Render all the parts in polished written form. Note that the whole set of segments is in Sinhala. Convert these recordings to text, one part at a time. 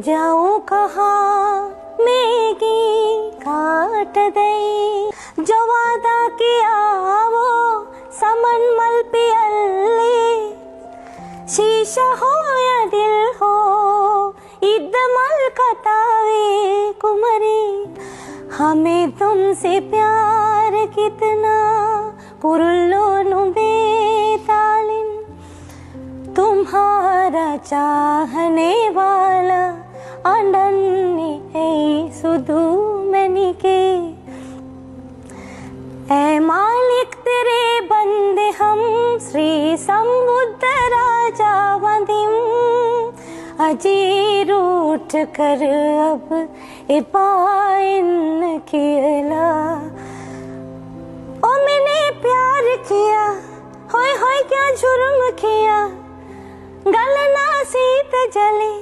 जाऊं कहाँ मेगी काट दे जो वादा किया वो समन मल पियल्ले शीशा हो या दिल हो इद्दमल कतावे कुमरी हमें तुमसे प्यार कितना पुरुल्लो नुबे तालिन तुम्हारा चाहने वाला अंडन्ने है सुधु मैनी के ऐ मालिक तेरे बंदे हम श्री समुद्र राजा वंदिम अजी रूठ कर अब इपाइन किया ओ मैंने प्यार किया होय होय क्या जुर्म किया गलना सीत जले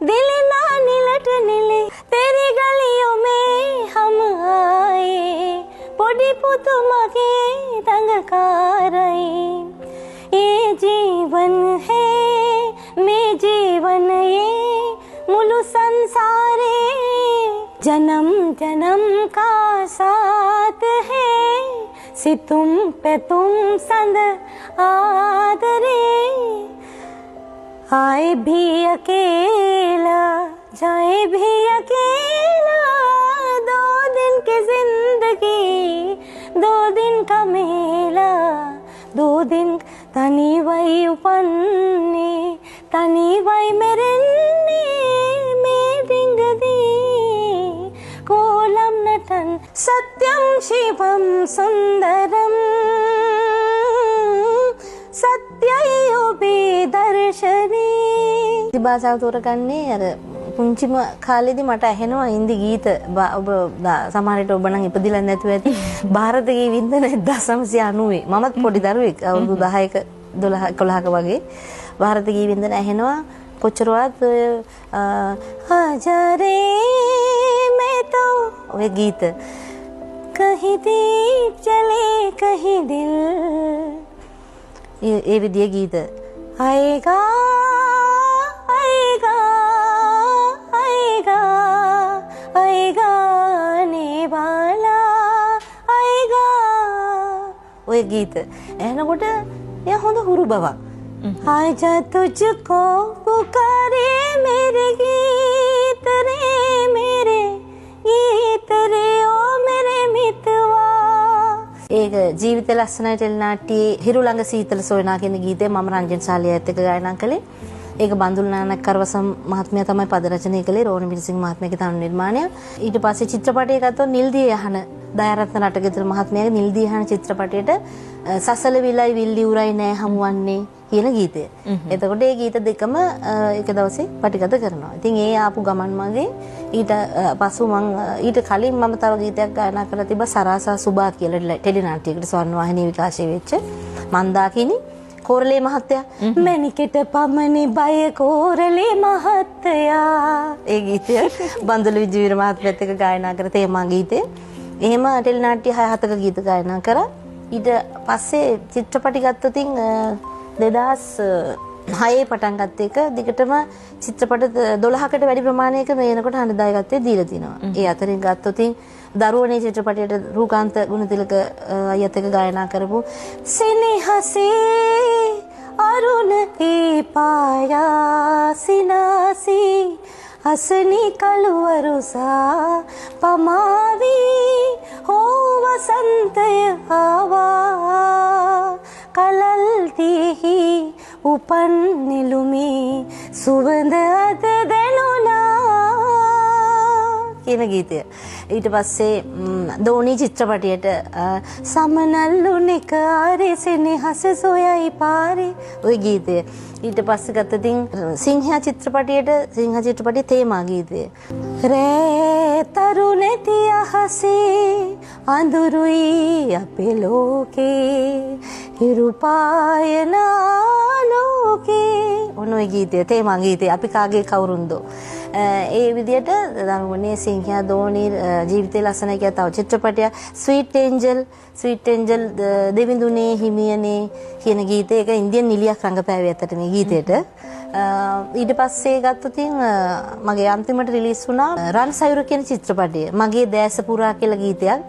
दिल ना निलट निले तेरी गलियों में हम आए पोडी पुतुम के दंगकार ये जीवन है मैं जीवन ये मुलु संसारे जन्म जन्म का साथ है से तुम पे तुम संग आदरे आए भी अकेला जाए भी अकेला 2 दिन की जिंदगी 2 दिन का मेला 2 दिन तनी वही उपन्ने तनी वही मेरे मेरिंग दी कोलम नटन सत्यम शिवम सुंदरम सत्ययोबे दर्शनी भाषाව තෝරගන්නේ අර පුංචිම කාලේදී මට ඇහෙනවා හින්දි ගීත ඔබ සමහරට ඔබ නම් ඉපදිලා නැතුව ඇති ಭಾರತ ගී වින්දන 1990 මමත් පොඩි දරුවෙක් අවුරුදු 10ක 12 11ක වගේ ಭಾರತ ගී වින්දන ඇහෙනවා කොච්චරවත් ආජරේ मैं तो ඔය ගීත कहीं दीप जले कहीं दिल ये विदिया गीत आएगा आएगा आएगा आएगा आने वाला आएगा वो गीत එනකොට එයා හොඳ හුරු බවක් आजा तुझको पुकारे मेरे गीत रे मेरे गीत रे ओ मेरे मितवा ඒක ජීවිත ලස්සනයි ටෙලිනාට්‍යයේ හිරු ළඟ සීතල සොයනා කියන ගීතය මම රංජන් සාලියත් එක්ක ගායනා කළේ. ඒක බන්දුල් නානක් කරවසම් මහත්මයා තමයි පද රචනය කළේ. රෝණ මිරිසිංහ මහත්මයාගේ තනු නිර්මාණය. ඊට පස්සේ චිත්‍රපටය ගත්තොත් නිල්දී යහන දයාරත්න රටගතර මහත්මයාගේ නිල්දී යහන චිත්‍රපටයට සසල විලයි විල්ලි උරයි නෑ හමුවන්නේ කියන ගීතය. එතකොට මේ ගීත දෙකම එක දවසේ පටිගත කරනවා. ඉතින් ඒ ආපු ගමන් මගේ ඊට පසු මම ඊට කලින් මම තව ගීතයක් ගායනා කරලා තිබ්බා සරාසා සුබා කියලා ටෙලිනාට්‍යයකට ස්වර්ණවාහිනී විකාශය වෙච්ච මන්දාකිනි කෝරළේ මහත්තයා මැනිකට පමණි බය කෝරළේ මහත්තයා ඒ ගීතය බන්දුල විජේවීර මහත්මයාත් එක්ක ගායනා කර තේමා ගීතේ. එහෙම ටෙලිනාට්‍ය 6-7ක ගීත ගායනා කරා. ඊට පස්සේ චිත්‍රපටි ගත්තොත් 2006 පටන් ගත්ත එක දිගටම චිත්‍රපට 12කට වැඩි ප්‍රමාණයක මේ වෙනකොට හඬදායකත්වයේ දීලා තිනවා. ඒ අතරින් ගත්තොත් දරුවනේ චිත්‍රපටයට රූකාන්ත ගුණතිලක අයත් එක්ක ගායනා කරපු සෙනෙහසේ අරුණේ පායා සිනාසී हसनी कलवरुसा पमावी हो वसंत हवा कललती ही उपन निलुमी सुगंध अत देनुना කියන ගීතය. ඊට පස්සේ දෝනි චිත්‍රපටයට සමනල්ලුනේ කාරේ සෙනෙහස සොයයි පාරේ ওই ගීතය. ඊට පස්සේ ගත්තතින් සිංහා චිත්‍රපටයේ තේමා ගීතය. රේ තරුණති අහසේ අඳුරුයි අපේ ලෝකේ හිරු පායනාලෝ ලෝකේ ඔන්න ඔය ගීතය තේමා ගීතය අපි කාගේ කවුරුන්දෝ ඒ විදිහට දරුවනේ සිංහයා දෝනි ජීවිතේ ලස්සන කිය තව චිත්‍රපටයක් ස්වීට් ඒන්ජල් දෙවිඳුනේ හිමියනේ කියන ගීතය ඒක ඉන්දියන් නිලියක් රංගපෑවේ ඇත්තට මේ ගීතයට ඊට පස්සේ ගත්තොත් මගේ අන්තිමට රිලීස් වුණා රන් සයුර කියන චිත්‍රපටය මගේ දැස පුරා කියලා ගීතයක්